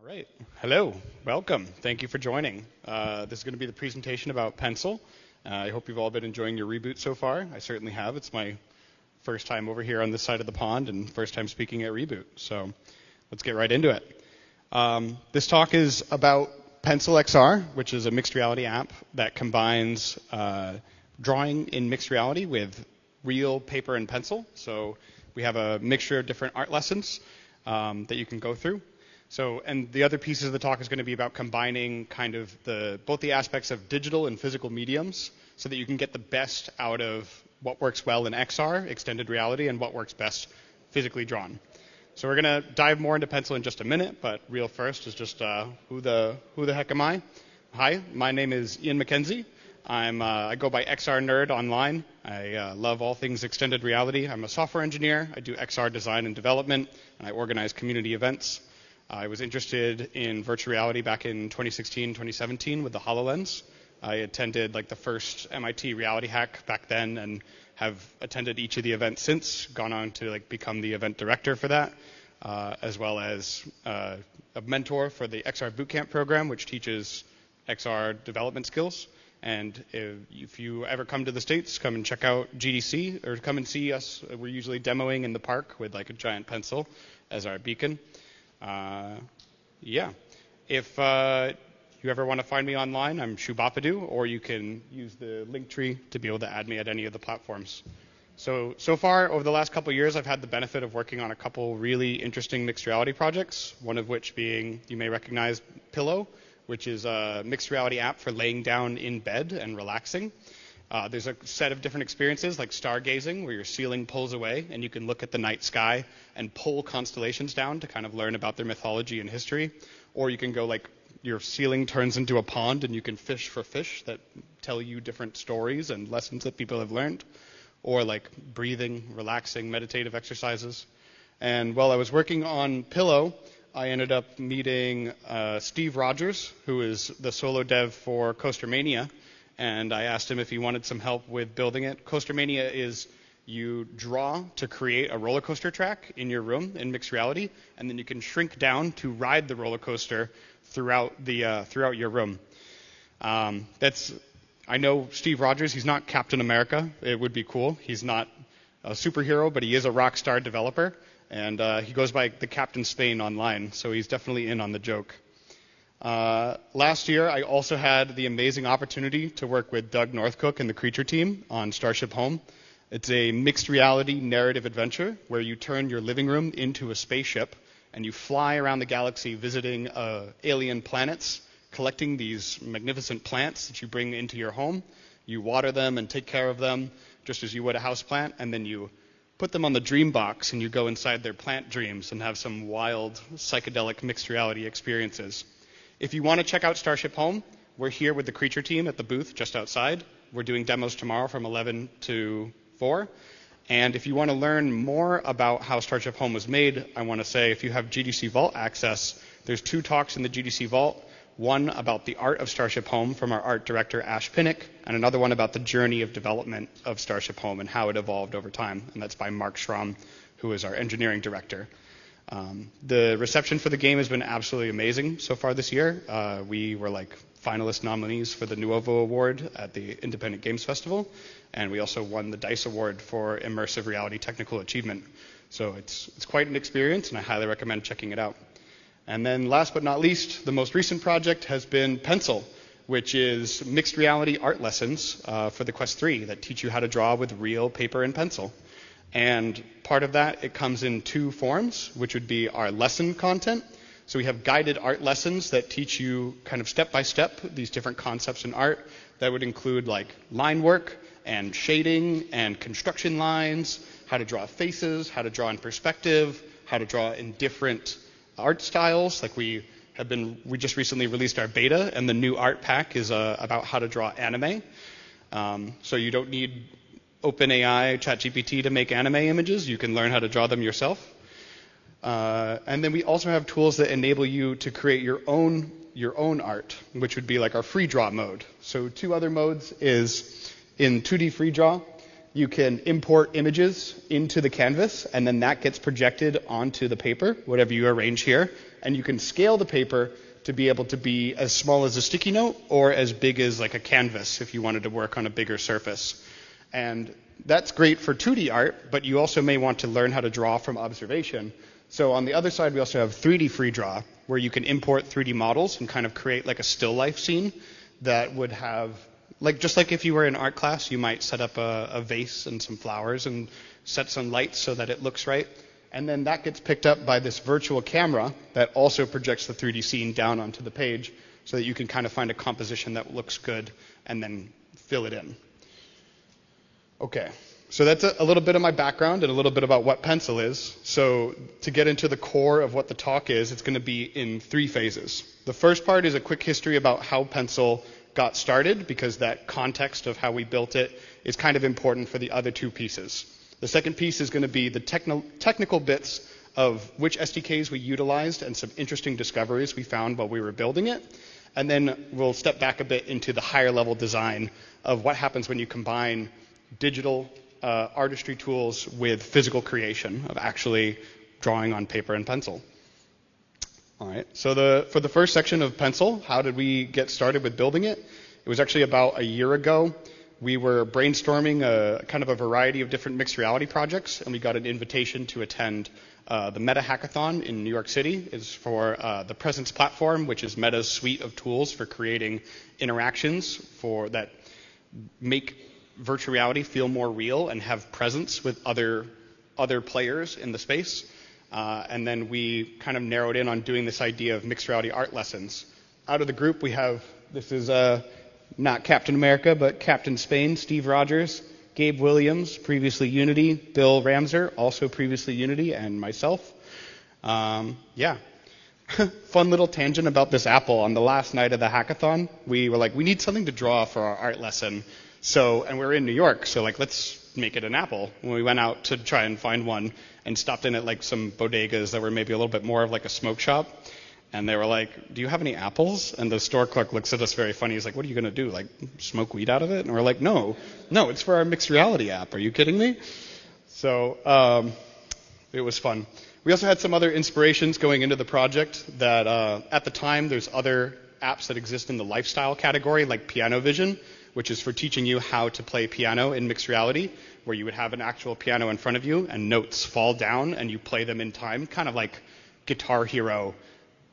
All right. Hello. Welcome. Thank you for joining. This is going to be the presentation about Pencil. I hope you've all been enjoying your reboot so far. I certainly have. It's my first time over here on this side of the pond and first time speaking at Reboot. So let's get right into it. This talk is about Pencil XR, which is a mixed reality app that combines drawing in mixed reality with real paper and pencil. So we have a mixture of different art lessons that you can go through. So, and the other pieces of the talk is going to be about combining kind of both the aspects of digital and physical mediums so that you can get the best out of what works well in XR, extended reality, and what works best physically drawn. So we're going to dive more into Pencil in just a minute, but real first is just who the heck am I? Hi, my name is Ian McKenzie. I go by XR Nerd online. I love all things extended reality. I'm a software engineer. I do XR design and development, and I organize community events. I was interested in virtual reality back in 2016, 2017 with the HoloLens. I attended like the first MIT Reality Hack back then and have attended each of the events since, gone on to like become the event director for that, as well as a mentor for the XR Bootcamp program, which teaches XR development skills. And if you ever come to the States, come and check out GDC or come and see us. We're usually demoing in the park with like a giant pencil as our beacon. If you ever want to find me online, I'm Shubapadu, or you can use the link tree to be able to add me at any of the platforms. So far, over the last couple of years, I've had the benefit of working on a couple really interesting mixed reality projects, one of which being, you may recognize, Pillow, which is a mixed reality app for laying down in bed and relaxing. There's a set of different experiences like stargazing, where your ceiling pulls away and you can look at the night sky and pull constellations down to kind of learn about their mythology and history. Or you can go like your ceiling turns into a pond and you can fish for fish that tell you different stories and lessons that people have learned. Or like breathing, relaxing, meditative exercises. And while I was working on Pillow, I ended up meeting Steve Rogers, who is the solo dev for Coastermania. And I asked him if he wanted some help with building it. Coastermania is you draw to create a roller coaster track in your room in mixed reality, and then you can shrink down to ride the roller coaster throughout your room. I know Steve Rogers. He's not Captain America. It would be cool. He's not a superhero, but he is a rock star developer, and he goes by the Captain Spain online. So he's definitely in on the joke. Last year, I also had the amazing opportunity to work with Doug Northcook and the Creature team on Starship Home. It's a mixed reality narrative adventure where you turn your living room into a spaceship and you fly around the galaxy visiting alien planets, collecting these magnificent plants that you bring into your home. You water them and take care of them just as you would a houseplant, and then you put them on the dream box and you go inside their plant dreams and have some wild psychedelic mixed reality experiences. If you want to check out Starship Home, we're here with the Creature team at the booth just outside. We're doing demos tomorrow from 11 to 4. And if you want to learn more about how Starship Home was made, I want to say if you have GDC Vault access, there's 2 talks in the GDC Vault. One about the art of Starship Home from our art director, Ash Pinnock, and another one about the journey of development of Starship Home and how it evolved over time. And that's by Mark Schramm, who is our engineering director. The reception for the game has been absolutely amazing so far this year. We were like finalist nominees for the Nuovo Award at the Independent Games Festival, and we also won the DICE Award for Immersive Reality Technical Achievement. So it's quite an experience, and I highly recommend checking it out. And then last but not least, the most recent project has been Pencil, which is mixed reality art lessons for the Quest 3 that teach you how to draw with real paper and pencil. And part of that, it comes in 2 forms, which would be our lesson content. So we have guided art lessons that teach you kind of step-by-step these different concepts in art. That would include like line work and shading and construction lines, how to draw faces, how to draw in perspective, how to draw in different art styles. Like we just recently released our beta, and the new art pack is about how to draw anime. So you don't need OpenAI, ChatGPT to make anime images. You can learn how to draw them yourself. And then we also have tools that enable you to create your own art, which would be like our free draw mode. So 2 other modes is in 2D free draw, You can import images into the canvas, and then that gets projected onto the paper, whatever you arrange here. And you can scale the paper to be able to be as small as a sticky note or as big as like a canvas if you wanted to work on a bigger surface. And that's great for 2D art, but you also may want to learn how to draw from observation. So on the other side, we also have 3D free draw, where you can import 3D models and kind of create like a still life scene that would have, like just like if you were in art class, you might set up a vase and some flowers and set some lights so that it looks right. And then that gets picked up by this virtual camera that also projects the 3D scene down onto the page so that you can kind of find a composition that looks good and then fill it in. Okay, so that's a little bit of my background and a little bit about what Pencil is. So to get into the core of what the talk is, it's going to be in 3 phases. The first part is a quick history about how Pencil got started, because that context of how we built it is kind of important for the other 2 pieces. The second piece is going to be the technical bits of which SDKs we utilized and some interesting discoveries we found while we were building it. And then we'll step back a bit into the higher level design of what happens when you combine digital artistry tools with physical creation of actually drawing on paper and pencil. All right, so for the first section of Pencil, how did we get started with building it? It was actually about a year ago. We were brainstorming kind of a variety of different mixed reality projects, and we got an invitation to attend the Meta Hackathon in New York City. It's for the Presence platform, which is Meta's suite of tools for creating interactions that make virtual reality feel more real and have presence with other players in the space. And then we kind of narrowed in on doing this idea of mixed reality art lessons. Out of the group, we have, this is not Captain America, but Captain Spain, Steve Rogers, Gabe Williams, previously Unity, Bill Ramser, also previously Unity, and myself. Yeah. Fun little tangent about this apple. On the last night of the hackathon, we were like, we need something to draw for our art lesson. And we're in New York, so like, let's make it an apple. When we went out to try and find one and stopped in at like some bodegas that were maybe a little bit more of like a smoke shop. And they were like, do you have any apples? And the store clerk looks at us very funny. He's like, what are you going to do? Like, smoke weed out of it? And we're like, no, it's for our mixed reality app. Are you kidding me? So it was fun. We also had some other inspirations going into the project that at the time, there's other apps that exist in the lifestyle category, like Piano Vision, which is for teaching you how to play piano in mixed reality, where you would have an actual piano in front of you and notes fall down and you play them in time, kind of like Guitar Hero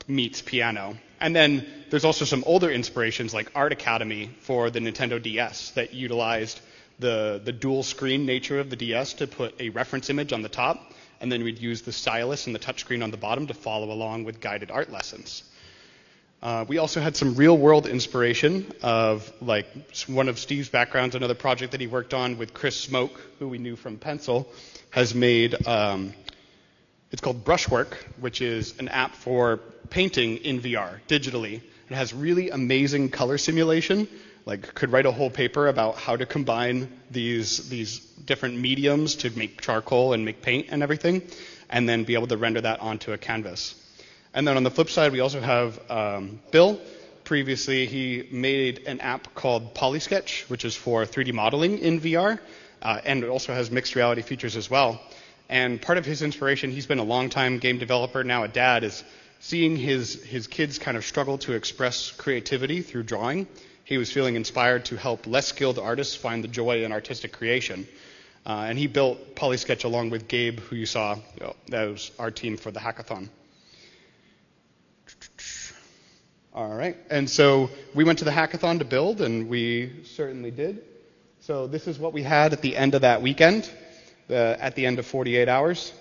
meets piano. And then there's also some older inspirations like Art Academy for the Nintendo DS that utilized the dual screen nature of the DS to put a reference image on the top, and then we'd use the stylus and the touchscreen on the bottom to follow along with guided art lessons. We also had some real-world inspiration of, like, one of Steve's backgrounds, another project that he worked on with Chris Smoke, who we knew from Pencil, has made, it's called Brushwork, which is an app for painting in VR, digitally. It has really amazing color simulation, like could write a whole paper about how to combine these different mediums to make charcoal and make paint and everything, and then be able to render that onto a canvas. And then on the flip side, we also have Bill. Previously, he made an app called Polysketch, which is for 3D modeling in VR, and it also has mixed reality features as well. And part of his inspiration, he's been a long-time game developer, now a dad, is seeing his kids kind of struggle to express creativity through drawing. He was feeling inspired to help less skilled artists find the joy in artistic creation. And he built Polysketch along with Gabe, who you saw. That was our team for the hackathon. All right, and so we went to the hackathon to build, and we certainly did. So this is what we had at the end of that weekend, at the end of 48 hours.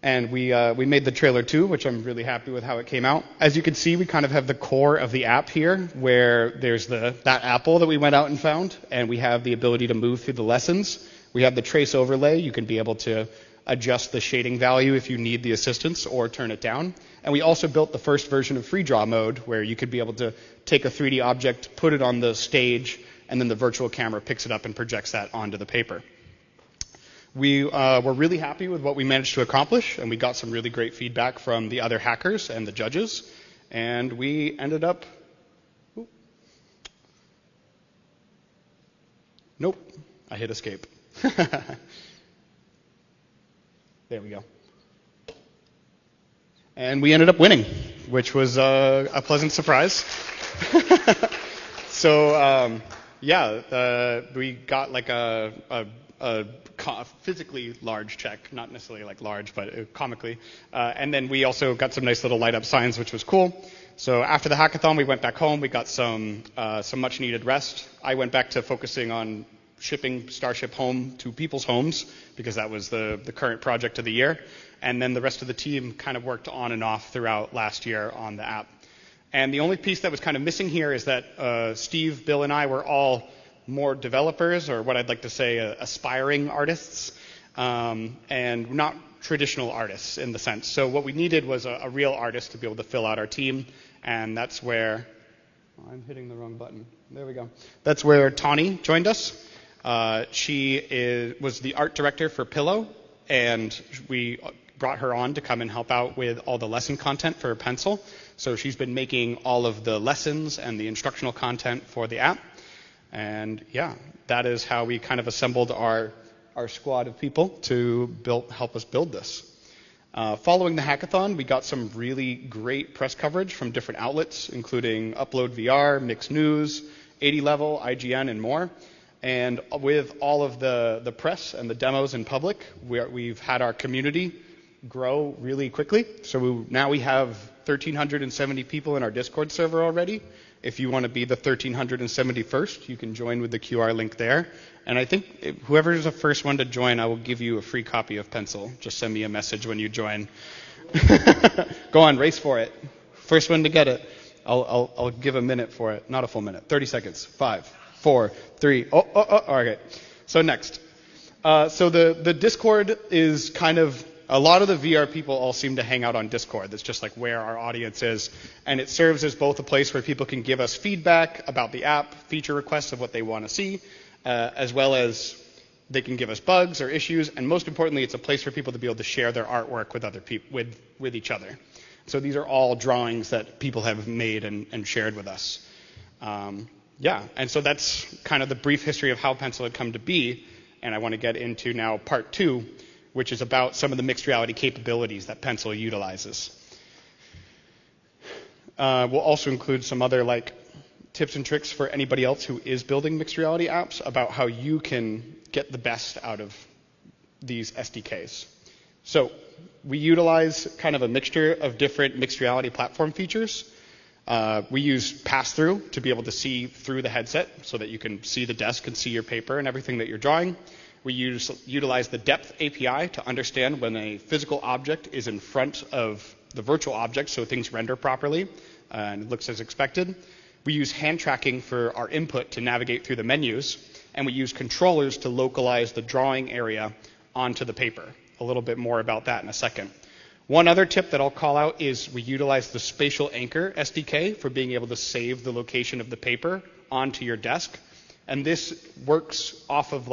And we made the trailer too, which I'm really happy with how it came out. As you can see, we kind of have the core of the app here, where there's that apple that we went out and found, and we have the ability to move through the lessons. We have the trace overlay. You can be able to adjust the shading value if you need the assistance or turn it down. And we also built the first version of free draw mode, where you could be able to take a 3D object, put it on the stage, and then the virtual camera picks it up and projects that onto the paper. We were really happy with what we managed to accomplish, and we got some really great feedback from the other hackers and the judges, and we ended up... Nope, I hit escape. There we go. And we ended up winning, which was a pleasant surprise. So, we got like a physically large check, not necessarily like large, but comically. And then we also got some nice little light up signs, which was cool. So after the hackathon, we went back home. We got some much needed rest. I went back to focusing on shipping Starship home to people's homes because that was the current project of the year. And then the rest of the team kind of worked on and off throughout last year on the app. And the only piece that was kind of missing here is that Steve, Bill, and I were all more developers, or what I'd like to say aspiring artists, and not traditional artists in the sense. So what we needed was a real artist to be able to fill out our team, and that's where I'm hitting the wrong button. There we go. That's where Tawny joined us. She was the art director for Pillow, and we brought her on to come and help out with all the lesson content for Pencil. So she's been making all of the lessons and the instructional content for the app. And yeah, that is how we kind of assembled our squad of people to help us build this. Following the hackathon, we got some really great press coverage from different outlets, including Upload VR, Mixed News, 80 Level, IGN, and more. And with all of the press and the demos in public, we've had our community grow really quickly. So now we have 1,370 people in our Discord server already. If you want to be the 1,371st, you can join with the QR link there. And I think whoever is the first one to join, I will give you a free copy of Pencil. Just send me a message when you join. Go on, race for it. First one to get it. I'll give a minute for it. Not a full minute. 30 seconds. 5, 4, 3. Oh, okay. So next. So the Discord is kind of, a lot of the VR people all seem to hang out on Discord. That's just like where our audience is. And it serves as both a place where people can give us feedback about the app, feature requests of what they want to see, as well as they can give us bugs or issues. And most importantly, it's a place for people to be able to share their artwork with other people, with each other. So these are all drawings that people have made and shared with us. And so that's kind of the brief history of how Pencil had come to be. And I want to get into now part 2, which is about some of the mixed reality capabilities that Pencil utilizes. We'll also include some other tips and tricks for anybody else who is building mixed reality apps about how you can get the best out of these SDKs. So we utilize kind of a mixture of different mixed reality platform features. We use pass-through to be able to see through the headset so that you can see the desk and see your paper and everything that you're drawing. We utilize the depth API to understand when a physical object is in front of the virtual object so things render properly and it looks as expected. We use hand tracking for our input to navigate through the menus, and we use controllers to localize the drawing area onto the paper. A little bit more about that in a second. One other tip that I'll call out is we utilize the Spatial Anchor SDK for being able to save the location of the paper onto your desk. And this works off of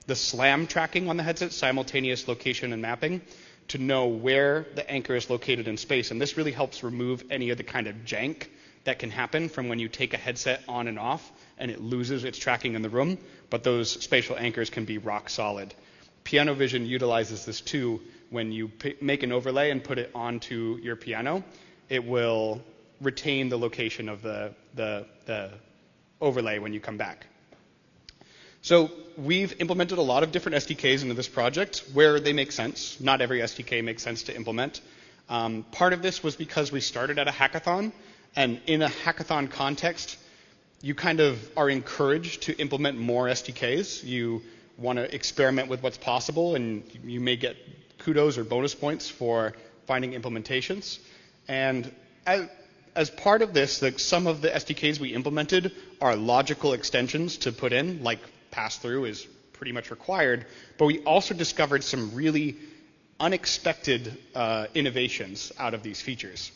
the SLAM tracking on the headset, simultaneous location and mapping, to know where the anchor is located in space. And this really helps remove any of the kind of jank that can happen from when you take a headset on and off and it loses its tracking in the room. But those spatial anchors can be rock solid. Piano Vision utilizes this too. When you make an overlay and put it onto your piano, it will retain the location of the overlay when you come back. So we've implemented a lot of different SDKs into this project where they make sense. Not every SDK makes sense to implement. Part of this was because we started at a hackathon, and in a hackathon context, you kind of are encouraged to implement more SDKs. You want to experiment with what's possible, and you may get kudos or bonus points for finding implementations. And as part of this, some of the SDKs we implemented are logical extensions to put in, like pass-through is pretty much required, but we also discovered some really unexpected innovations out of these features.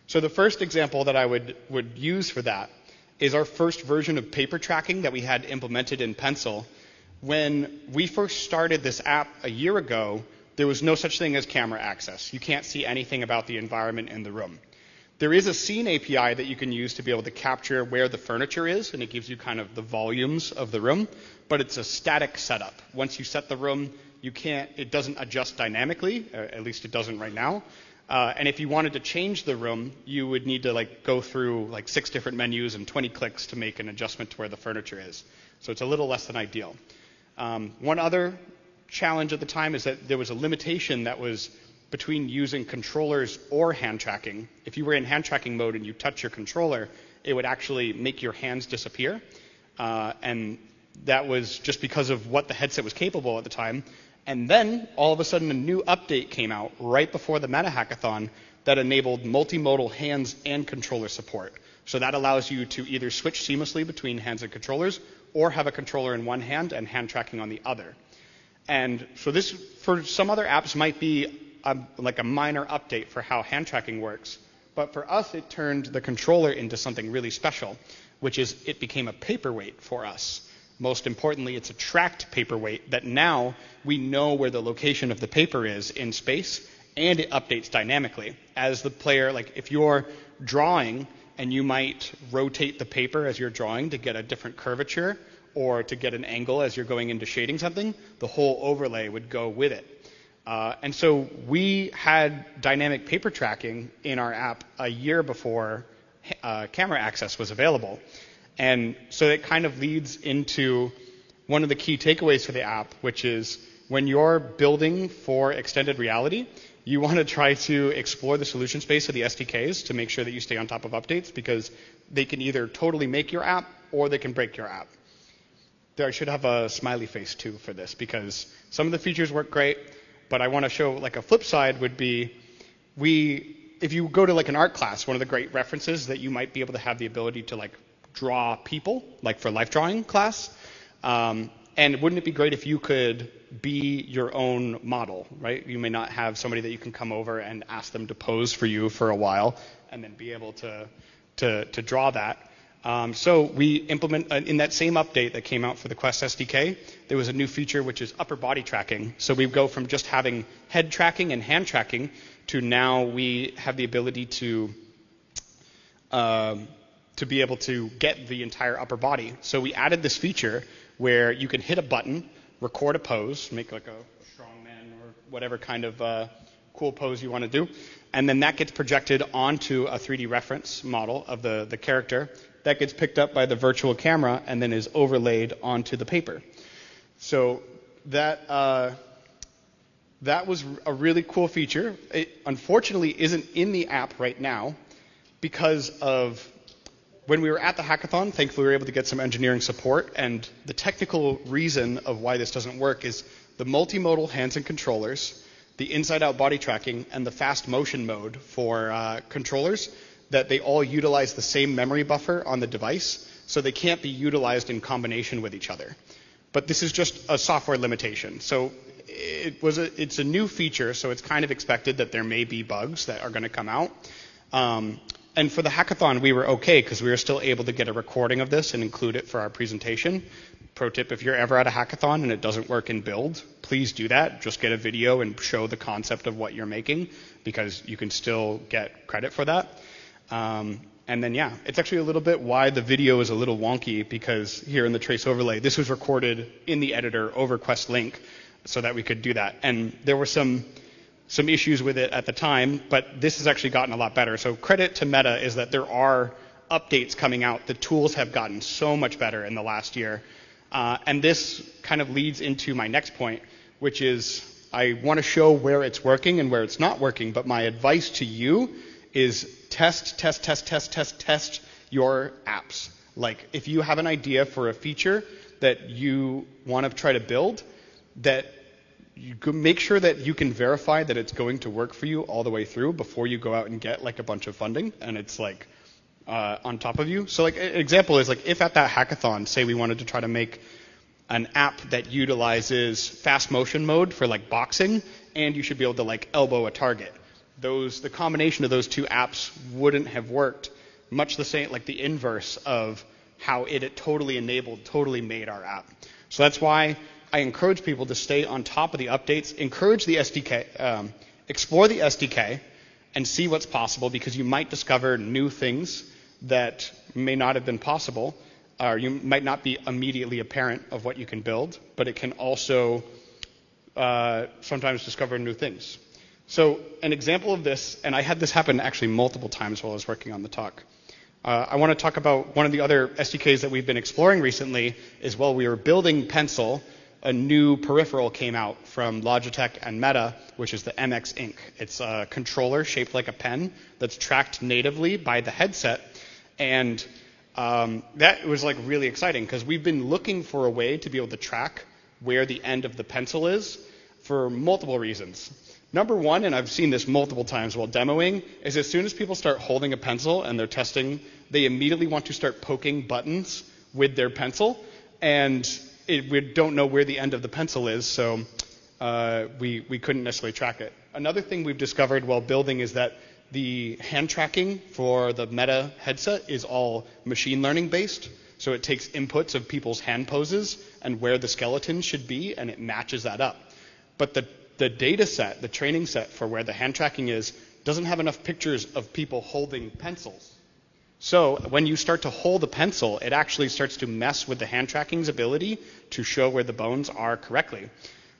So the first example that I would use for that is our first version of paper tracking that we had implemented in Pencil. When we first started this app a year ago, there was no such thing as camera access. You can't see anything about the environment in the room. There is a scene API that you can use to be able to capture where the furniture is, and it gives you kind of the volumes of the room. but it's a static setup. Once you set the room, it doesn't adjust dynamically, at least it doesn't right now. And if you wanted to change the room, you would need to go through 6 different menus and 20 clicks to make an adjustment to where the furniture is. So it's a little less than ideal. One other challenge at the time is that there was a limitation that was between using controllers or hand tracking. If you were in hand tracking mode and you touch your controller, it would actually make your hands disappear. And that was just because of what the headset was capable at the time. And then all of a sudden a new update came out right before the Meta Hackathon that enabled multimodal hands and controller support. So that allows you to either switch seamlessly between hands and controllers or have a controller in one hand and hand tracking on the other. And so this, for some other apps, might be a minor update for how hand tracking works. But for us, it turned the controller into something really special, which is it became a paperweight for us. Most importantly, it's a tracked paperweight that now we know where the location of the paper is in space, and it updates dynamically. As the player, if you're drawing and you might rotate the paper as you're drawing to get a different curvature or to get an angle as you're going into shading something, the whole overlay would go with it. And so we had dynamic paper tracking in our app a year before camera access was available. And so it kind of leads into one of the key takeaways for the app, which is when you're building for extended reality, you want to try to explore the solution space of the SDKs to make sure that you stay on top of updates, because they can either totally make your app or they can break your app. There, I should have a smiley face too for this, because some of the features work great, but I want to show a flip side would be if you go to an art class, one of the great references that you might be able to have the ability to draw people, for life drawing class. And wouldn't it be great if you could be your own model, right? You may not have somebody that you can come over and ask them to pose for you for a while and then be able to draw that. So we implement, in that same update that came out for the Quest SDK, there was a new feature which is upper body tracking. So we go from just having head tracking and hand tracking to now we have the ability to be able to get the entire upper body. So we added this feature where you can hit a button, record a pose, make a strongman or whatever kind of cool pose you want to do, and then that gets projected onto a 3D reference model of the character. That gets picked up by the virtual camera and then is overlaid onto the paper. So that was a really cool feature. It unfortunately isn't in the app right now because of when we were at the hackathon. Thankfully, we were able to get some engineering support, and the technical reason of why this doesn't work is the multimodal hands and controllers, the inside-out body tracking, and the fast motion mode for controllers, that they all utilize the same memory buffer on the device, so they can't be utilized in combination with each other. But this is just a software limitation. So it's a new feature, so it's kind of expected that there may be bugs that are going to come out. And for the hackathon, we were okay because we were still able to get a recording of this and include it for our presentation. Pro tip, if you're ever at a hackathon and it doesn't work in build, please do that. Just get a video and show the concept of what you're making, because you can still get credit for that. And then, yeah, it's actually a little bit why the video is a little wonky, because here in the trace overlay, this was recorded in the editor over Quest Link so that we could do that. And there were some issues with it at the time, but this has actually gotten a lot better. So credit to Meta is that there are updates coming out. The tools have gotten so much better in the last year. And this kind of leads into my next point, which is I want to show where it's working and where it's not working, but my advice to you is test your apps. If you have an idea for a feature that you want to try to build, that you make sure that you can verify that it's going to work for you all the way through before you go out and get a bunch of funding and it's on top of you. So an example is if at that hackathon, say we wanted to try to make an app that utilizes fast motion mode for boxing, and you should be able to elbow a target. The combination of those two apps wouldn't have worked, much the same, the inverse of how it totally made our app. So that's why I encourage people to stay on top of the updates, encourage the SDK, explore the SDK, and see what's possible, because you might discover new things that may not have been possible. or you might not be immediately apparent of what you can build, but it can also sometimes discover new things. So an example of this, and I had this happen actually multiple times while I was working on the talk. I want to talk about one of the other SDKs that we've been exploring recently is while we were building Pencil, a new peripheral came out from Logitech and Meta, which is the MX Ink. It's a controller shaped like a pen that's tracked natively by the headset. And that was like really exciting because we've been looking for a way to be able to track where the end of the pencil is for multiple reasons. Number one, and I've seen this multiple times while demoing, is as soon as people start holding a pencil and they're testing, they immediately want to start poking buttons with their pencil, and we don't know where the end of the pencil is, so we couldn't necessarily track it. Another thing we've discovered while building is that the hand tracking for the Meta headset is all machine learning based, so it takes inputs of people's hand poses and where the skeleton should be, and it matches that up. But the data set, the training set for where the hand tracking is, doesn't have enough pictures of people holding pencils. So when you start to hold a pencil, it actually starts to mess with the hand tracking's ability to show where the bones are correctly.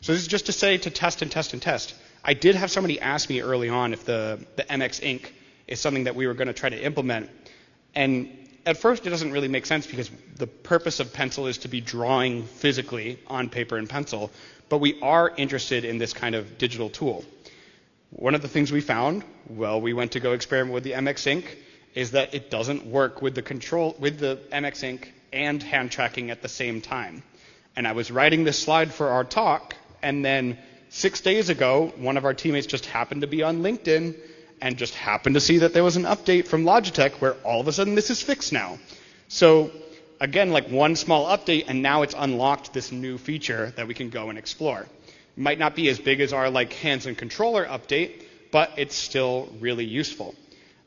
So this is just to say to test and test and test. I did have somebody ask me early on if the MX Ink is something that we were going to try to implement. And at first it doesn't really make sense because the purpose of Pencil is to be drawing physically on paper and pencil. But we are interested in this kind of digital tool. One of the things we found, well, we went to go experiment with the MX Ink, is that it doesn't work with the MX Ink and hand tracking at the same time. And I was writing this slide for our talk, and then 6 days ago, one of our teammates just happened to be on LinkedIn and just happened to see that there was an update from Logitech where all of a sudden this is fixed now. So again, like one small update, and now it's unlocked this new feature that we can go and explore. It might not be as big as our like hands and controller update, but it's still really useful.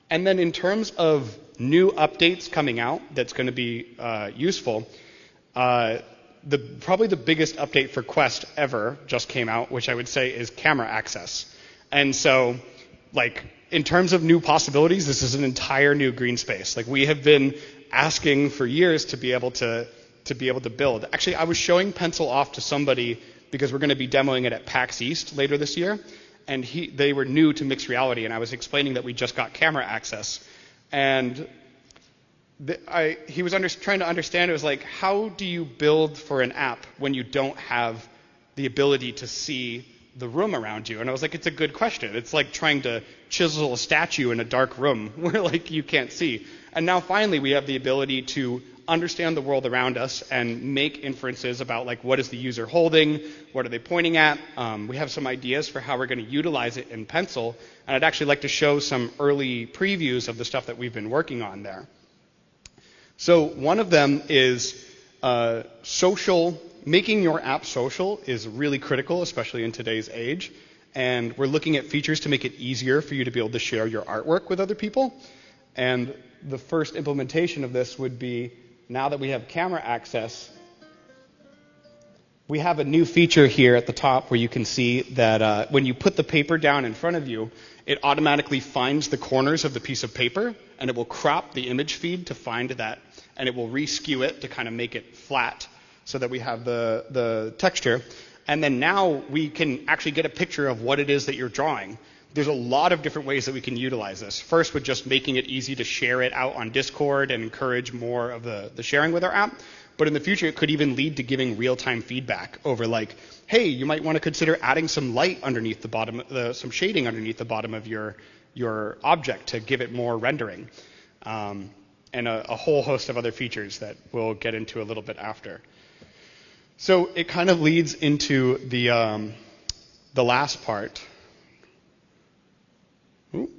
And then in terms of new updates coming out that's going to be useful, probably the biggest update for Quest ever just came out, which I would say is camera access. And so, like, in terms of new possibilities, this is an entire new green space. Like, we have been asking for years to be able to build. Actually, I was showing Pencil off to somebody because we're going to be demoing it at PAX East later this year, and they were new to mixed reality, and I was explaining that we just got camera access, and he was trying to understand. It was like, how do you build for an app when you don't have the ability to see the room around you? And I was like, it's a good question. It's like trying to chisel a statue in a dark room where like you can't see. And now finally we have the ability to understand the world around us and make inferences about like what is the user holding, what are they pointing at. We have some ideas for how we're going to utilize it in Pencil, and I'd actually like to show some early previews of the stuff that we've been working on there. So one of them is social. Making your app social is really critical, especially in today's age. And we're looking at features to make it easier for you to be able to share your artwork with other people. And the first implementation of this would be, now that we have camera access, we have a new feature here at the top where you can see that when you put the paper down in front of you, it automatically finds the corners of the piece of paper, and it will crop the image feed to find that, and it will re-skew it to kind of make it flat so that we have the texture. And then now we can actually get a picture of what it is that you're drawing. There's a lot of different ways that we can utilize this. First, with just making it easy to share it out on Discord and encourage more of the sharing with our app. But in the future, it could even lead to giving real-time feedback over like, hey, you might want to consider adding some light underneath the bottom, some shading underneath the bottom of your object to give it more rendering. And a whole host of other features that we'll get into a little bit after. So it kind of leads into the last part. Ooh.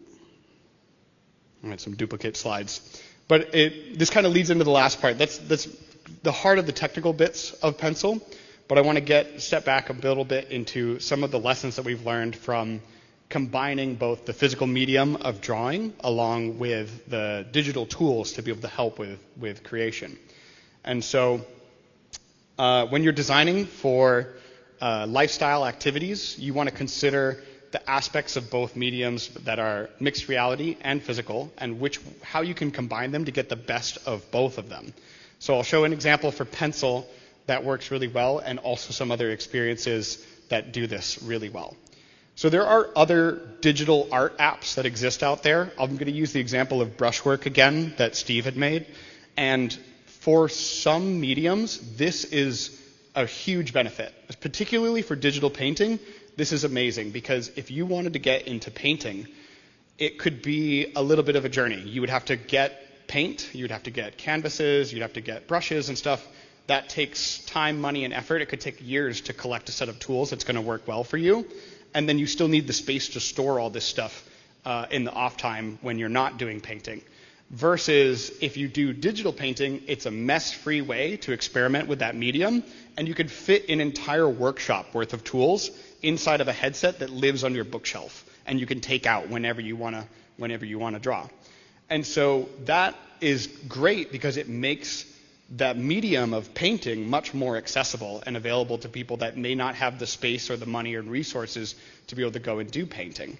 I had some duplicate slides. But this kind of leads into the last part. That's the heart of the technical bits of Pencil. But I want to step back a little bit into some of the lessons that we've learned from combining both the physical medium of drawing along with the digital tools to be able to help with creation. And so when you're designing for lifestyle activities, you want to consider the aspects of both mediums that are mixed reality and physical, and how you can combine them to get the best of both of them. So I'll show an example for pencil that works really well, and also some other experiences that do this really well. So there are other digital art apps that exist out there. I'm going to use the example of brushwork again that Steve had made. And for some mediums, this is a huge benefit. Particularly for digital painting, this is amazing, because if you wanted to get into painting, it could be a little bit of a journey. You would have to get paint, you'd have to get canvases, you'd have to get brushes and stuff. That takes time, money, and effort. It could take years to collect a set of tools that's going to work well for you. And then you still need the space to store all this stuff in the off time when you're not doing painting. Versus if you do digital painting, it's a mess-free way to experiment with that medium, and you could fit an entire workshop worth of tools inside of a headset that lives on your bookshelf, and you can take out whenever you want to draw. And so that is great because it makes that medium of painting much more accessible and available to people that may not have the space or the money or resources to be able to go and do painting.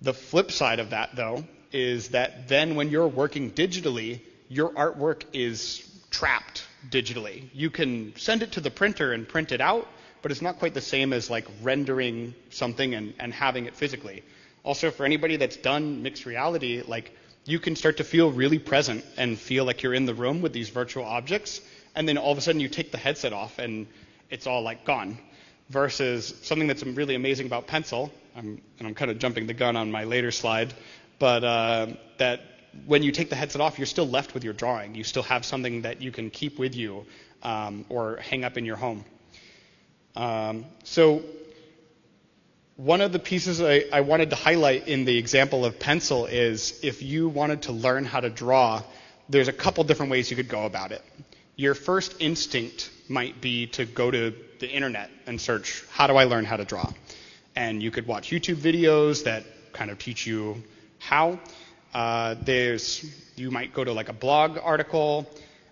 The flip side of that, though, is that then when you're working digitally, your artwork is trapped digitally. You can send it to the printer and print it out, but it's not quite the same as like rendering something and having it physically. Also, for anybody that's done mixed reality, like you can start to feel really present and feel like you're in the room with these virtual objects, and then all of a sudden you take the headset off and it's all like gone. Versus something that's really amazing about pencil, and I'm kind of jumping the gun on my later slide, but that when you take the headset off, you're still left with your drawing. You still have something that you can keep with you or hang up in your home. So one of the pieces I wanted to highlight in the example of pencil is if you wanted to learn how to draw, there's a couple different ways you could go about it. Your first instinct might be to go to the internet and search, how do I learn how to draw? And you could watch YouTube videos that kind of teach you how. You might go to like a blog article,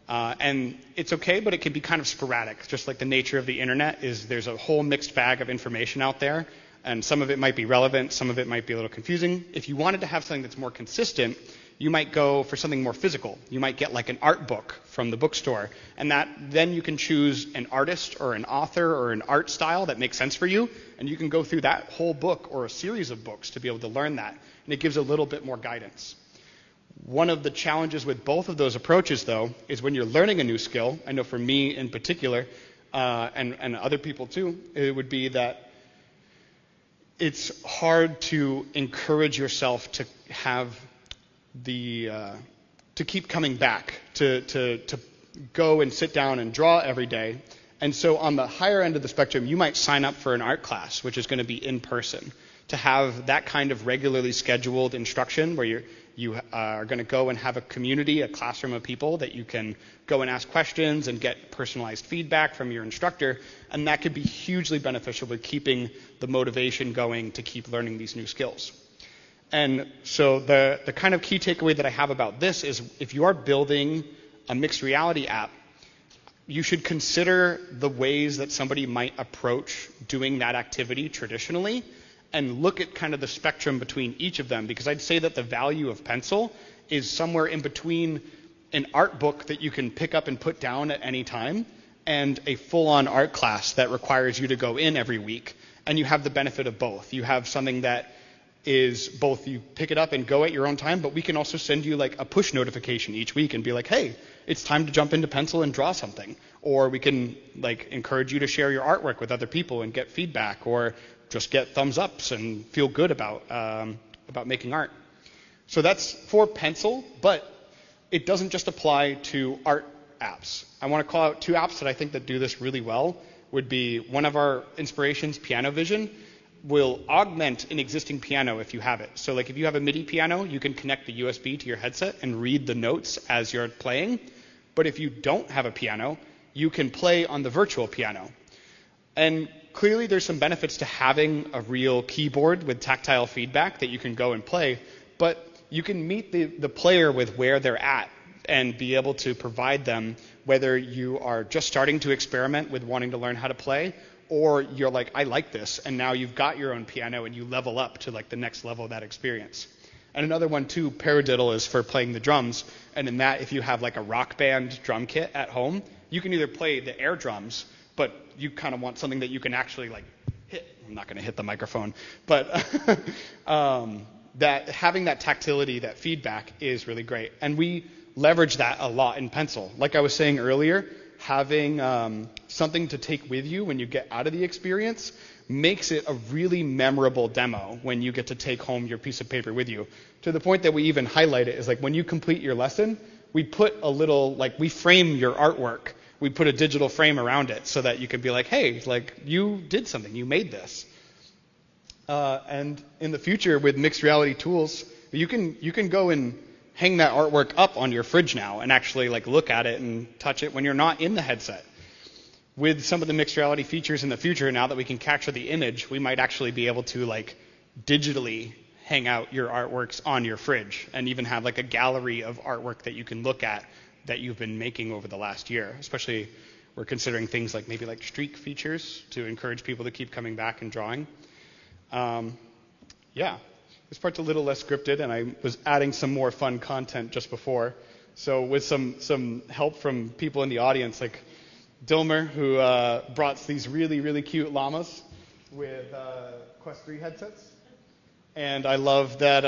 and it's okay, but it can be kind of sporadic. Just like the nature of the internet is there's a whole mixed bag of information out there, and some of it might be relevant, some of it might be a little confusing. If you wanted to have something that's more consistent, you might go for something more physical. You might get like an art book from the bookstore, and then you can choose an artist or an author or an art style that makes sense for you, and you can go through that whole book or a series of books to be able to learn that, and it gives a little bit more guidance. One of the challenges with both of those approaches, though, is when you're learning a new skill, I know for me in particular, and other people too, it would be that it's hard to encourage yourself to have to keep coming back, to go and sit down and draw every day. And so on the higher end of the spectrum, you might sign up for an art class, which is going to be in person, to have that kind of regularly scheduled instruction where you are going to go and have a community, a classroom of people that you can go and ask questions and get personalized feedback from your instructor. And that could be hugely beneficial with keeping the motivation going to keep learning these new skills. And so the kind of key takeaway that I have about this is if you are building a mixed reality app, you should consider the ways that somebody might approach doing that activity traditionally and look at kind of the spectrum between each of them, because I'd say that the value of pencil is somewhere in between an art book that you can pick up and put down at any time and a full-on art class that requires you to go in every week. And you have the benefit of both. You have something that is both you pick it up and go at your own time, but we can also send you like a push notification each week and be like, hey, it's time to jump into pencil and draw something. Or we can like encourage you to share your artwork with other people and get feedback, or just get thumbs ups and feel good about making art. So that's for pencil, but it doesn't just apply to art apps. I want to call out two apps that I think that do this really well. Would be one of our inspirations, Piano Vision, will augment an existing piano if you have it. So like if you have a MIDI piano, you can connect the USB to your headset and read the notes as you're playing. But if you don't have a piano, you can play on the virtual piano. And clearly there's some benefits to having a real keyboard with tactile feedback that you can go and play, but you can meet the player with where they're at and be able to provide them, whether you are just starting to experiment with wanting to learn how to play, or you're like, I like this, and now you've got your own piano and you level up to like the next level of that experience. And another one too, paradiddle, is for playing the drums. And in that, if you have like a rock band drum kit at home, you can either play the air drums, but you kind of want something that you can actually like hit. I'm not going to hit the microphone, but that having that tactility, that feedback is really great. And we leverage that a lot in Pencil. Like I was saying earlier, having something to take with you when you get out of the experience makes it a really memorable demo when you get to take home your piece of paper with you. To the point that we even highlight it is like when you complete your lesson, we put a little, like we frame your artwork. We put a digital frame around it so that you can be like, hey, like you did something, you made this. And in the future with mixed reality tools, you can go and hang that artwork up on your fridge now and actually like look at it and touch it when you're not in the headset. With some of the mixed reality features in the future, now that we can capture the image, we might actually be able to like digitally hang out your artworks on your fridge and even have like a gallery of artwork that you can look at that you've been making over the last year. Especially we're considering things like maybe like streak features to encourage people to keep coming back and drawing. Yeah, this part's a little less scripted, and I was adding some more fun content just before. So with some help from people in the audience, like Dilmer, who brought these really, really cute llamas with Quest 3 headsets. And I love that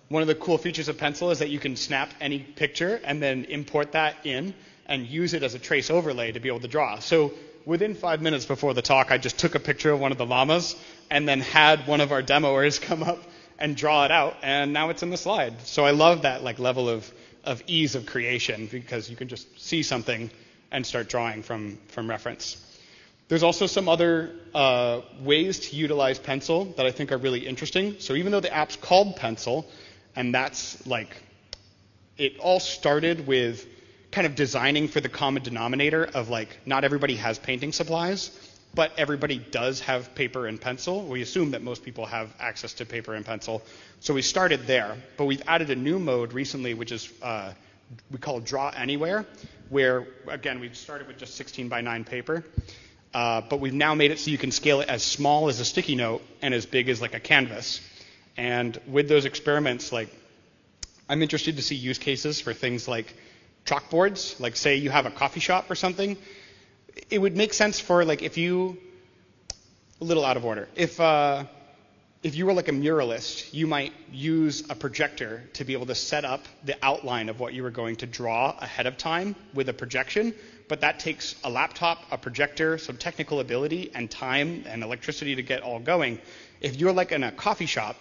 one of the cool features of Pencil is that you can snap any picture and then import that in and use it as a trace overlay to be able to draw. So within 5 minutes before the talk, I just took a picture of one of the llamas and then had one of our demoers come up and draw it out, and now it's in the slide. So I love that like level of ease of creation because you can just see something and start drawing from reference. There's also some other ways to utilize Pencil that I think are really interesting. So even though the app's called Pencil, and that's like, it all started with kind of designing for the common denominator of like, not everybody has painting supplies, but everybody does have paper and pencil. We assume that most people have access to paper and pencil. So we started there, but we've added a new mode recently, which is we call Draw Anywhere, where, again, we started with just 16 by 9 paper, but we've now made it so you can scale it as small as a sticky note and as big as like a canvas. And with those experiments, like, I'm interested to see use cases for things like chalkboards. Like, say you have a coffee shop or something. It would make sense for, like, if you, a little out of order, if you were like a muralist, you might use a projector to be able to set up the outline of what you were going to draw ahead of time with a projection, but that takes a laptop, a projector, some technical ability, and time and electricity to get all going. If you're like in a coffee shop,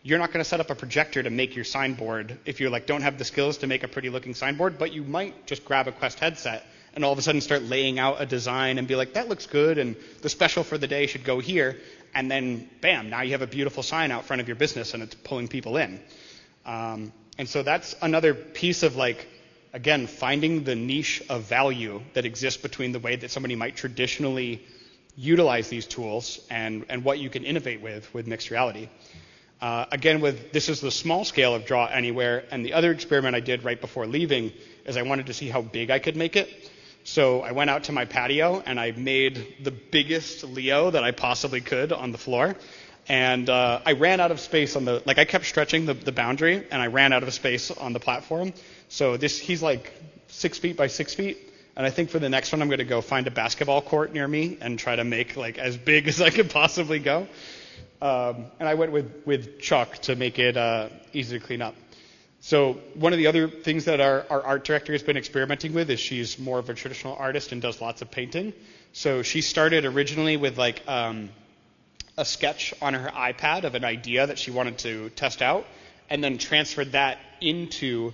you're not going to set up a projector to make your signboard if you like don't have the skills to make a pretty looking signboard, but you might just grab a Quest headset and all of a sudden start laying out a design and be like, that looks good, and the special for the day should go here. And then, bam, now you have a beautiful sign out front of your business, and it's pulling people in. And so that's another piece of, like, again, finding the niche of value that exists between the way that somebody might traditionally utilize these tools and what you can innovate with mixed reality. Again, this is the small scale of Draw Anywhere, and the other experiment I did right before leaving is I wanted to see how big I could make it. So I went out to my patio and I made the biggest Leo that I possibly could on the floor. And I ran out of space on the, like I kept stretching the boundary and I ran out of space on the platform. So he's like 6 feet by 6 feet. And I think for the next one, I'm going to go find a basketball court near me and try to make like as big as I could possibly go. And I went with chalk to make it easy to clean up. So one of the other things that our art director has been experimenting with is she's more of a traditional artist and does lots of painting. So she started originally with like a sketch on her iPad of an idea that she wanted to test out, and then transferred that into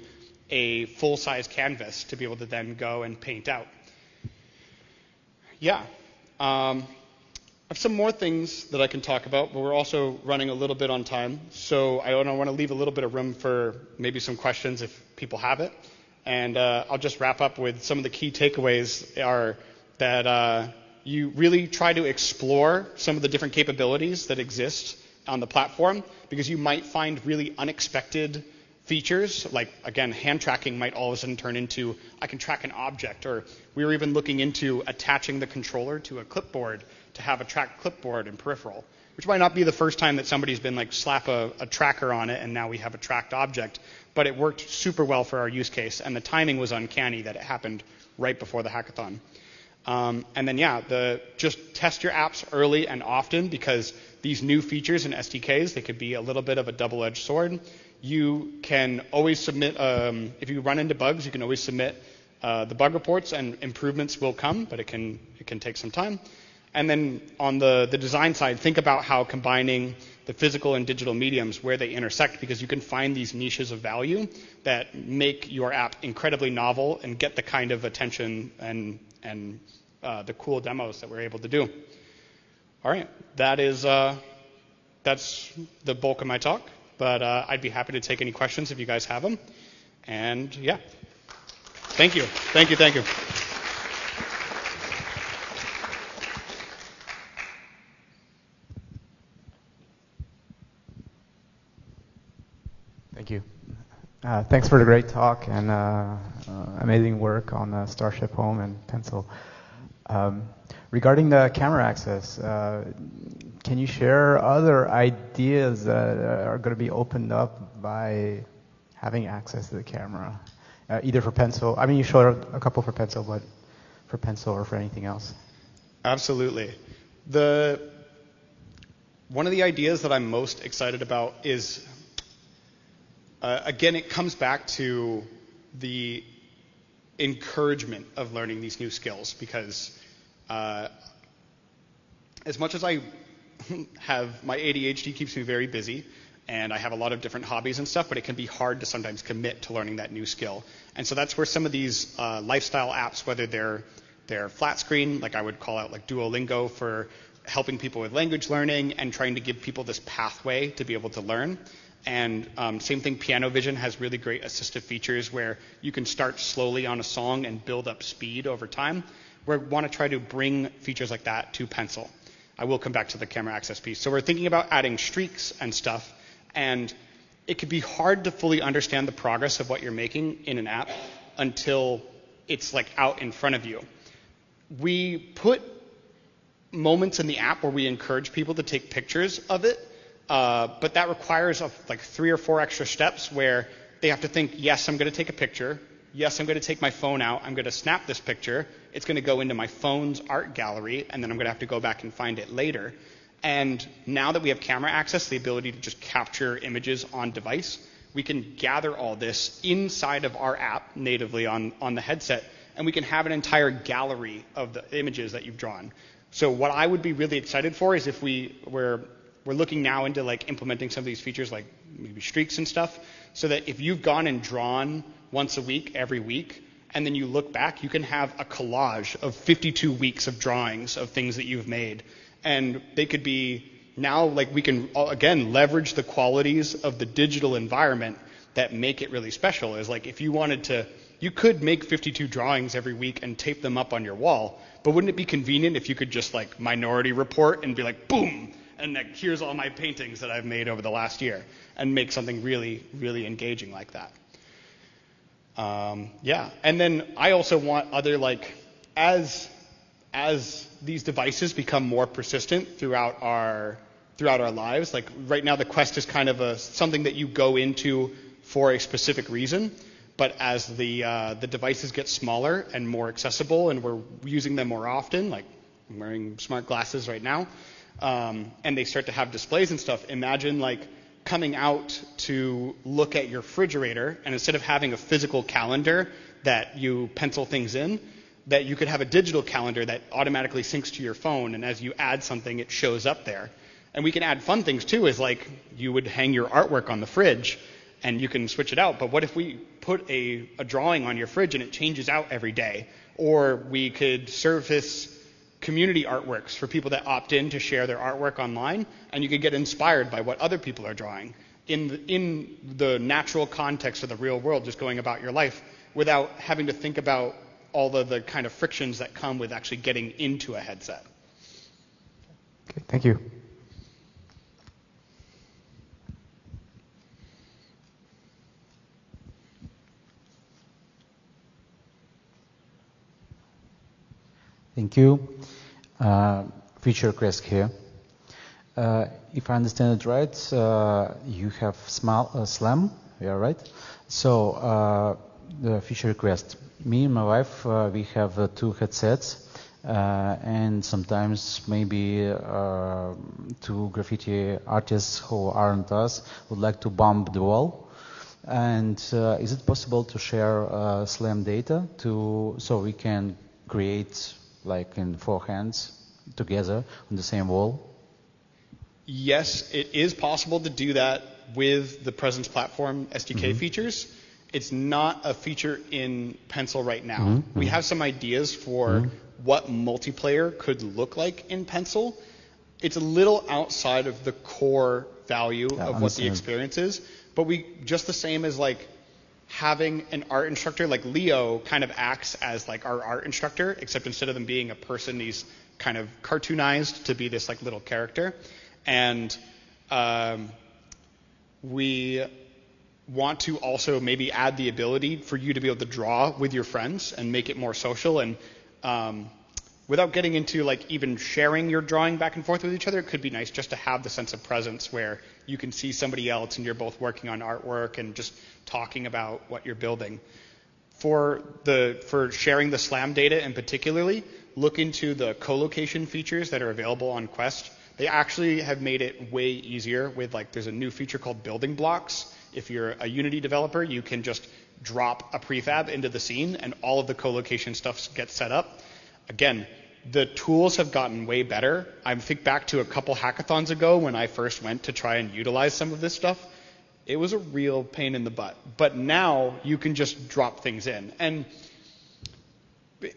a full-size canvas to be able to then go and paint out. Yeah. I have some more things that I can talk about, but we're also running a little bit on time. So I want to leave a little bit of room for maybe some questions if people have it. And I'll just wrap up with some of the key takeaways are that you really try to explore some of the different capabilities that exist on the platform, because you might find really unexpected features, like, again, hand tracking might all of a sudden turn into, I can track an object, or we were even looking into attaching the controller to a clipboard to have a tracked clipboard and peripheral, which might not be the first time that somebody's been like slap a tracker on it and now we have a tracked object, but it worked super well for our use case, and the timing was uncanny that it happened right before the hackathon. And then, yeah, just test your apps early and often, because these new features and SDKs, they could be a little bit of a double-edged sword. You can always submit, if you run into bugs, you can always submit the bug reports, and improvements will come, but it can take some time. And then on the design side, think about how combining the physical and digital mediums, where they intersect, because you can find these niches of value that make your app incredibly novel and get the kind of attention and the cool demos that we're able to do. All right, that's the bulk of my talk, but I'd be happy to take any questions if you guys have them. And yeah, thank you. Thank you. Thank you. Thanks for the great talk and amazing work on Starship Home and Pencil. Regarding the camera access, can you share other ideas that are going to be opened up by having access to the camera, either for Pencil? I mean, you showed a couple for Pencil, but for Pencil or for anything else? Absolutely. One of the ideas that I'm most excited about is, again, it comes back to the encouragement of learning these new skills, because as much as I have, my ADHD keeps me very busy, and I have a lot of different hobbies and stuff, but it can be hard to sometimes commit to learning that new skill. And so that's where some of these lifestyle apps, whether they're flat screen, like I would call out like Duolingo for helping people with language learning and trying to give people this pathway to be able to learn. And same thing, Piano Vision has really great assistive features where you can start slowly on a song and build up speed over time. We want to try to bring features like that to Pencil. I will come back to the camera access piece. So we're thinking about adding streaks and stuff, and it could be hard to fully understand the progress of what you're making in an app until it's like out in front of you. We put moments in the app where we encourage people to take pictures of it, but that requires like 3 or 4 extra steps where they have to think, yes, I'm going to take a picture. Yes, I'm going to take my phone out. I'm going to snap this picture. It's going to go into my phone's art gallery, and then I'm going to have to go back and find it later. And now that we have camera access, the ability to just capture images on device, we can gather all this inside of our app natively on the headset, and we can have an entire gallery of the images that you've drawn. So what I would be really excited for is if we're looking now into like implementing some of these features like maybe streaks and stuff, so that if you've gone and drawn once a week, every week, and then you look back, you can have a collage of 52 weeks of drawings of things that you've made. And they could be now, like, we can, again, leverage the qualities of the digital environment that make it really special. Is like if you wanted to, you could make 52 drawings every week and tape them up on your wall, but wouldn't it be convenient if you could just like Minority Report and be like, boom, and like, here's all my paintings that I've made over the last year, and make something really, really engaging like that. Yeah, and then I also want other, like, as these devices become more persistent throughout our lives, like right now the Quest is kind of something that you go into for a specific reason, but as the devices get smaller and more accessible and we're using them more often, like I'm wearing smart glasses right now, and they start to have displays and stuff, imagine like coming out to look at your refrigerator, and instead of having a physical calendar that you pencil things in, that you could have a digital calendar that automatically syncs to your phone, and as you add something, it shows up there. And we can add fun things too, is like you would hang your artwork on the fridge and you can switch it out. But what if we put a drawing on your fridge and it changes out every day? Or we could surface community artworks for people that opt in to share their artwork online, and you could get inspired by what other people are drawing in the natural context of the real world, just going about your life without having to think about all the kind of frictions that come with actually getting into a headset. Okay, thank you. Thank you. Feature request here. If I understand it right, you have SLAM, yeah, right? So the feature request. Me and my wife, we have 2 headsets, and sometimes maybe 2 graffiti artists who aren't us would like to bump the wall. And is it possible to share SLAM data so we can create like in 4 hands together on the same wall? Yes, it is possible to do that with the Presence Platform SDK features. It's not a feature in Pencil right now. We have some ideas for what multiplayer could look like in Pencil. It's a little outside of the core value of what the experience is, but we just the same as like having an art instructor, like Leo kind of acts as like our art instructor, except instead of them being a person, he's kind of cartoonized to be this like little character. And we want to also maybe add the ability for you to be able to draw with your friends and make it more social. And without getting into like even sharing your drawing back and forth with each other, it could be nice just to have the sense of presence where you can see somebody else and you're both working on artwork and just talking about what you're building. For sharing the SLAM data and particularly, look into the co-location features that are available on Quest. They actually have made it way easier with like, there's a new feature called building blocks. If you're a Unity developer, you can just drop a prefab into the scene and all of the co-location stuff gets set up. Again, the tools have gotten way better. I think back to a couple hackathons ago when I first went to try and utilize some of this stuff. It was a real pain in the butt. But now you can just drop things in. And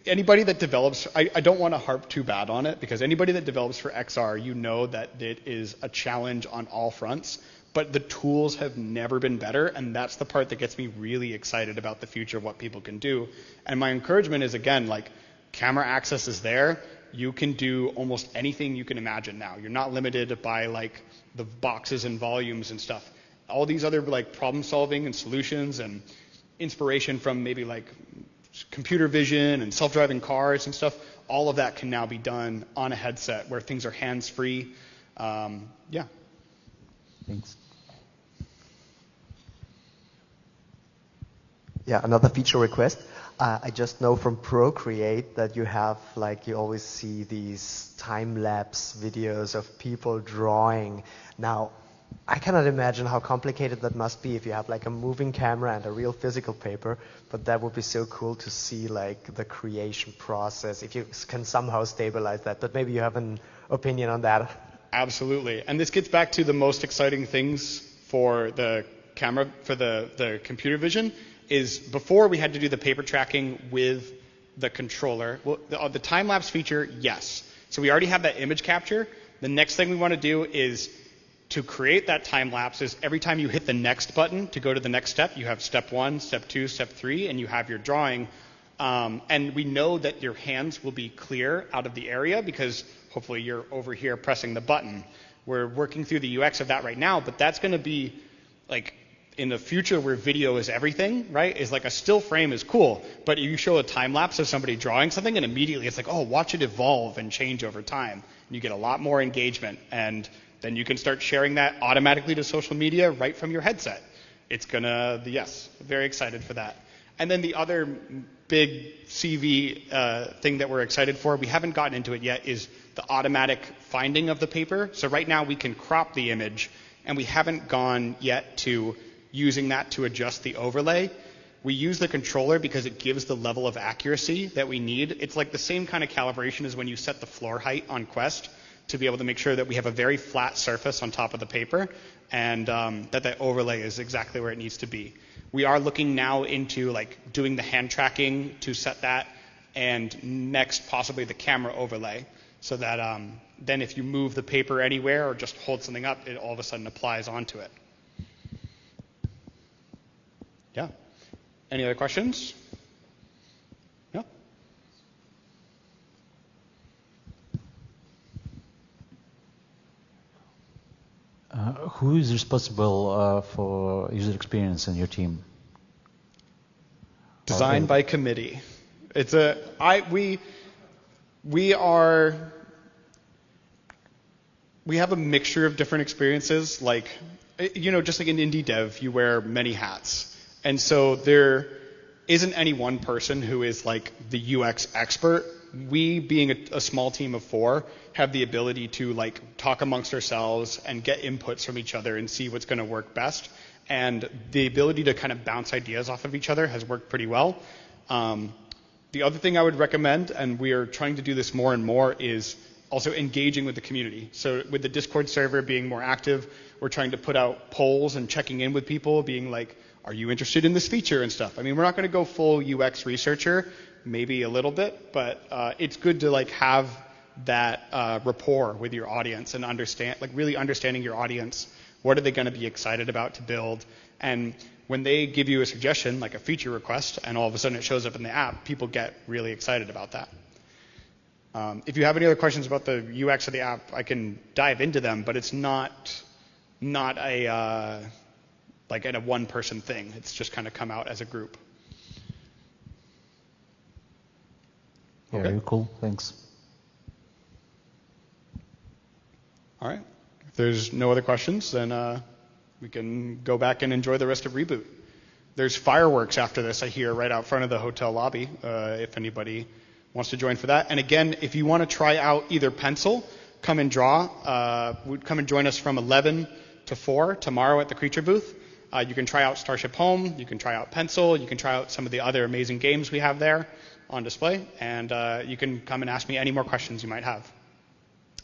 anybody that develops, I don't want to harp too bad on it, because anybody that develops for XR, you know that it is a challenge on all fronts. But the tools have never been better, and that's the part that gets me really excited about the future of what people can do. And my encouragement is, again, like, camera access is there. You can do almost anything you can imagine now. You're not limited by like the boxes and volumes and stuff. All these other like problem solving and solutions and inspiration from maybe like computer vision and self-driving cars and stuff, all of that can now be done on a headset where things are hands-free. Yeah. Thanks. Yeah, another feature request. I just know from Procreate that you have, like, you always see these time-lapse videos of people drawing. Now, I cannot imagine how complicated that must be if you have like a moving camera and a real physical paper, but that would be so cool to see like the creation process, if you can somehow stabilize that. But maybe you have an opinion on that. Absolutely. And this gets back to the most exciting things for the camera, for the computer vision, is before we had to do the paper tracking with the controller. Well, the time-lapse feature, yes. So we already have that image capture. The next thing we want to do is to create that time-lapse is every time you hit the next button to go to the next step, you have step 1, step 2, step 3, and you have your drawing. And we know that your hands will be clear out of the area because hopefully you're over here pressing the button. We're working through the UX of that right now, but that's going to be like in the future where video is everything, right? Is like a still frame is cool, but you show a time lapse of somebody drawing something and immediately it's like, oh, watch it evolve and change over time. And you get a lot more engagement, and then you can start sharing that automatically to social media right from your headset. It's gonna, yes, very excited for that. And then the other big CV thing that we're excited for, we haven't gotten into it yet, is the automatic finding of the paper. So right now we can crop the image, and we haven't gone yet to using that to adjust the overlay. We use the controller because it gives the level of accuracy that we need. It's like the same kind of calibration as when you set the floor height on Quest to be able to make sure that we have a very flat surface on top of the paper, and that overlay is exactly where it needs to be. We are looking now into like doing the hand tracking to set that, and next possibly the camera overlay, so that then if you move the paper anywhere or just hold something up, it all of a sudden applies onto it. Yeah. Any other questions? Yeah. Who is responsible for user experience in your team? Designed by committee. We have a mixture of different experiences. Like, just like in indie dev, you wear many hats. And so there isn't any one person who is like the UX expert. We, being a small team of 4, have the ability to like talk amongst ourselves and get inputs from each other and see what's going to work best. And the ability to kind of bounce ideas off of each other has worked pretty well. The other thing I would recommend, and we are trying to do this more and more, is also engaging with the community. So with the Discord server being more active, we're trying to put out polls and checking in with people, being like, are you interested in this feature and stuff? I mean, we're not going to go full UX researcher, maybe a little bit, but it's good to like have that rapport with your audience and really understanding your audience. What are they going to be excited about to build? And when they give you a suggestion, like a feature request, and all of a sudden it shows up in the app, people get really excited about that. If you have any other questions about the UX of the app, I can dive into them, but it's not a like a one-person thing. It's just kind of come out as a group. Okay. Very cool. Thanks. All right. If there's no other questions, then we can go back and enjoy the rest of Reboot. There's fireworks after this, I hear, right out front of the hotel lobby, if anybody wants to join for that. And again, if you want to try out either Pencil, come and draw. Come and join us from 11 to 4 tomorrow at the Creature booth. You can try out Starship Home, you can try out Pencil, you can try out some of the other amazing games we have there on display, and you can come and ask me any more questions you might have.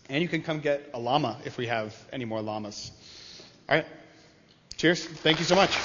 And you can come get a llama if we have any more llamas. All right. Cheers. Thank you so much.